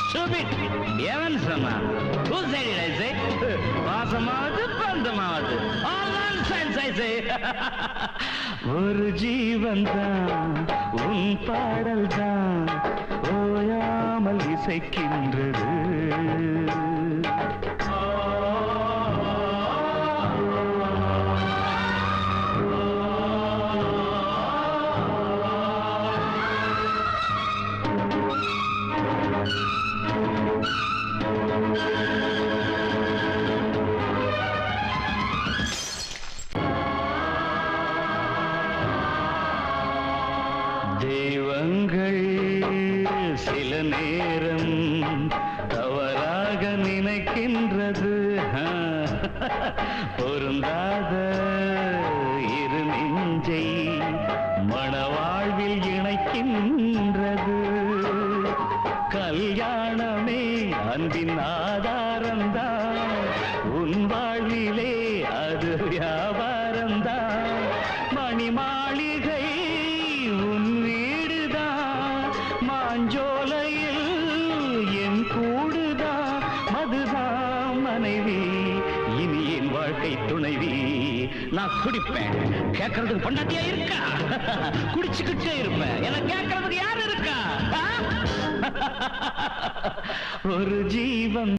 Stupid! எவன் சொன்னான்? Who said it, I say? பாசமாவது பந்தமாவது all nonsense, I say. ஒரு ஜீவன் தான் உன் பாடல் தான் ஓயாமல் இசைக்கின்றது. தெய்வங்கள் சில நேரம் தவறாக நினைக்கின்றது. பொருந்தாத இரு நெஞ்சை மணவாழ்வில் இணைக்கின்றது. கல்யாணமே அன்பின் ஆதாரம்தான், உன் வாழ்விலே அது வியாபாரம்தான். மணி மாளிகை உன் வீடுதான், மாஞ்சோலையில் என் கூடுதான். மதுதான் மனைவி, இனி என் வாழ்க்கை துணைவி. நான் குடிப்பேன், கேட்கறதுக்கு பொண்டாட்டியா இருக்கா? குடிச்சுக்கிட்டே இருப்பேன், என கேட்கறதுக்கு யாரு இருக்கா? ஒரு ஜீவன்